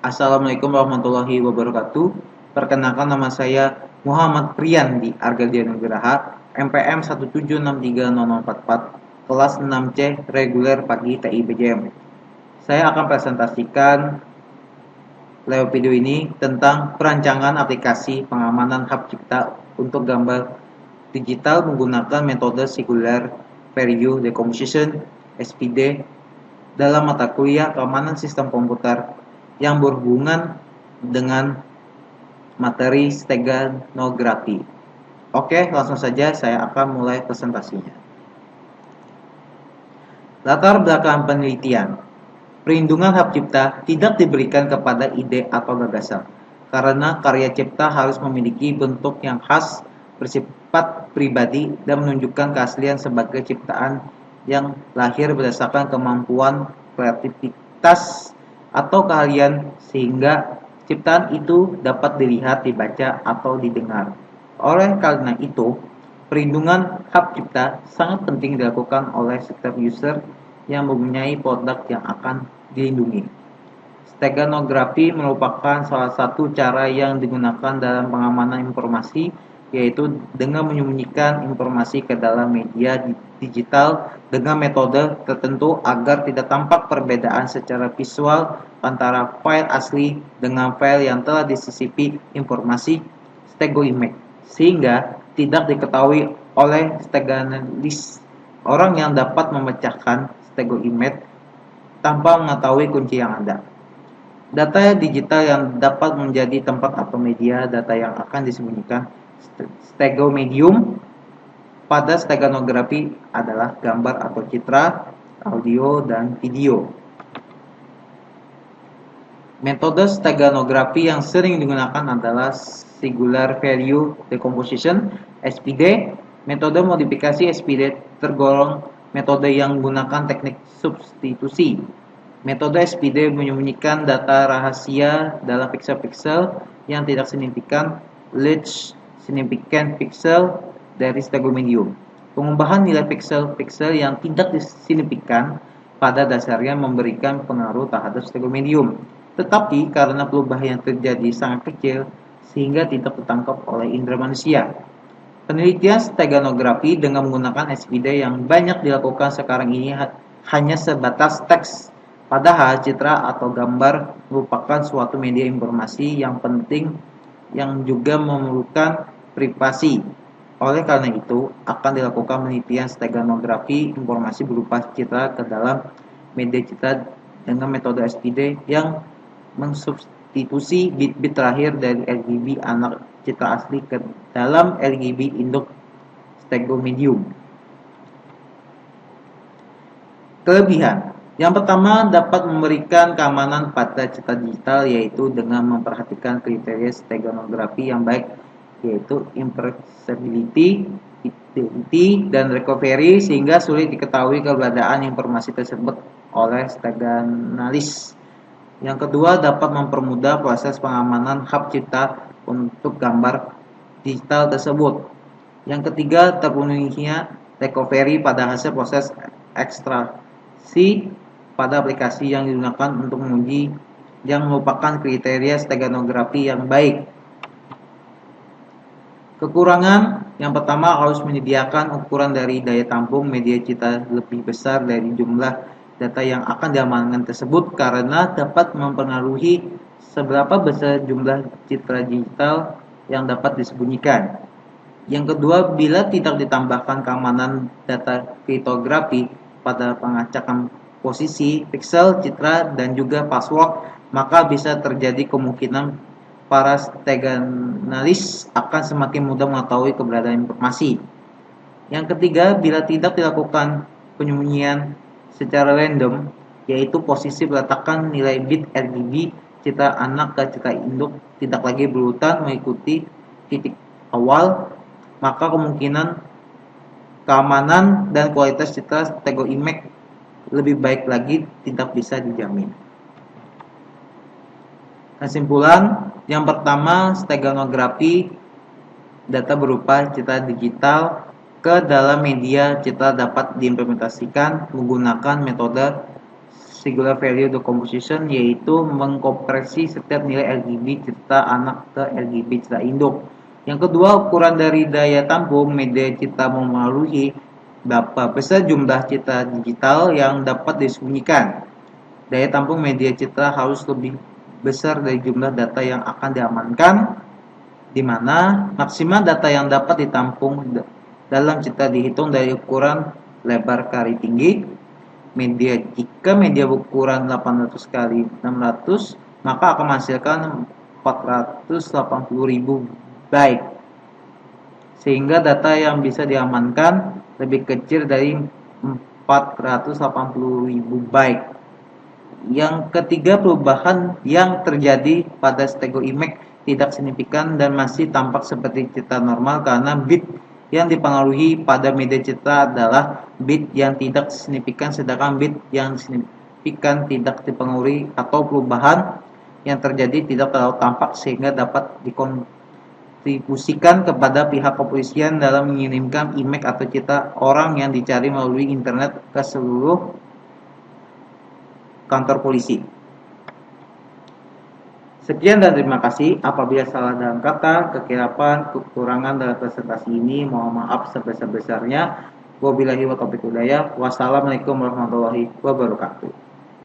Assalamualaikum warahmatullahi wabarakatuh. Perkenalkan, nama saya Muhammad Priyandi Argadia Nugraha, MPM 1763044, kelas 6C reguler pagi TIBJM. Saya akan presentasikan lewat video ini tentang perancangan aplikasi pengamanan hak cipta untuk gambar digital menggunakan metode Singular Value Decomposition (SPD) dalam mata kuliah keamanan sistem komputer yang berhubungan dengan materi steganografi. Oke, langsung saja saya akan mulai presentasinya. Latar belakang penelitian. Perlindungan hak cipta tidak diberikan kepada ide atau gagasan, karena karya cipta harus memiliki bentuk yang khas, bersifat pribadi, dan menunjukkan keaslian sebagai ciptaan yang lahir berdasarkan kemampuan kreativitas atau keahlian, sehingga ciptaan itu dapat dilihat, dibaca, atau didengar. Oleh karena itu, perlindungan hak cipta sangat penting dilakukan oleh setiap user yang mempunyai produk yang akan dilindungi. Steganografi merupakan salah satu cara yang digunakan dalam pengamanan informasi, yaitu dengan menyembunyikan informasi ke dalam media digital dengan metode tertentu agar tidak tampak perbedaan secara visual antara file asli dengan file yang telah disisipi informasi stegoimage, sehingga tidak diketahui oleh steganalis, orang yang dapat memecahkan stegoimage tanpa mengetahui kunci yang ada. Data digital yang dapat menjadi tempat atau media data yang akan disembunyikan. Stegomedium pada steganografi adalah gambar atau citra, audio, dan video. Metode steganografi yang sering digunakan adalah Singular Value Decomposition (SPD). Metode modifikasi SPD tergolong metode yang menggunakan teknik substitusi. Metode SPD menyembunyikan data rahasia dalam pixel-pixel yang tidak signifikan, least significant pixel dari stegomedium. Pengubahan nilai pixel-pixel yang tidak signifikan pada dasarnya memberikan pengaruh terhadap stegomedium, tetapi karena perubahan yang terjadi sangat kecil sehingga tidak tertangkap oleh indera manusia. Penelitian steganografi dengan menggunakan SPD yang banyak dilakukan sekarang ini hanya sebatas teks, padahal citra atau gambar merupakan suatu media informasi yang penting yang juga memerlukan privasi. Oleh karena itu, akan dilakukan penelitian steganografi informasi berupa citra ke dalam media citra dengan metode SPD yang mensubstitusi bit-bit terakhir dari RGB anak citra asli ke dalam RGB induk stegomedium. Kelebihan. Yang pertama, dapat memberikan keamanan pada citra digital, yaitu dengan memperhatikan kriteria steganografi yang baik, yaitu imperceptibility, identity, dan recovery, sehingga sulit diketahui keberadaan informasi tersebut oleh steganalis. Yang kedua, dapat mempermudah proses pengamanan hak cipta untuk gambar digital tersebut. Yang ketiga, terpenuhinya recovery pada hasil proses ekstraksi pada aplikasi yang digunakan untuk menguji yang merupakan kriteria steganografi yang baik. Kekurangan yang pertama, harus menyediakan ukuran dari daya tampung media citra lebih besar dari jumlah data yang akan diamankan tersebut, karena dapat mempengaruhi seberapa besar jumlah citra digital yang dapat disembunyikan. Yang kedua, bila tidak ditambahkan keamanan data kriptografi pada pengecekan posisi, pixel, citra, dan juga password, maka bisa terjadi kemungkinan para steganalis akan semakin mudah mengetahui keberadaan informasi. Yang ketiga, bila tidak dilakukan penyembunyian secara random, yaitu posisi peletakan nilai bit RGB citra anak ke citra induk tidak lagi berurutan mengikuti titik awal, maka kemungkinan keamanan dan kualitas citra stegoimage lebih baik lagi tidak bisa dijamin. Kesimpulan, yang pertama, steganografi data berupa citra digital ke dalam media citra dapat diimplementasikan menggunakan metode singular value decomposition, yaitu mengkompresi setiap nilai RGB cerita anak ke RGB cerita induk. Yang kedua, ukuran dari daya tampung media cerita melalui berapa besar jumlah cerita digital yang dapat disembunyikan. Daya tampung media cerita harus lebih besar dari jumlah data yang akan diamankan, di mana maksimal data yang dapat ditampung dalam cerita dihitung dari ukuran lebar kali tinggi media. Jika media ukuran 800 kali 600, maka akan menghasilkan 480.000 byte, sehingga data yang bisa diamankan lebih kecil dari 480.000 byte. Yang ketiga, perubahan yang terjadi pada stereoimage tidak signifikan dan masih tampak seperti cerita normal karena bit yang dipengaruhi pada media cerita adalah bit yang tidak signifikan, sedangkan bit yang signifikan tidak dipengaruhi atau perubahan yang terjadi tidak terlalu tampak sehingga dapat dikontribusikan kepada pihak kepolisian dalam mengirimkan image atau cerita orang yang dicari melalui internet ke seluruh kantor polisi. Sekian dan terima kasih. Apabila salah dalam kata, kekeliruan, kekurangan dalam presentasi ini, mohon maaf sebesar-besarnya. Wabillahi wa taufiq hidayah. Wassalamualaikum warahmatullahi wabarakatuh.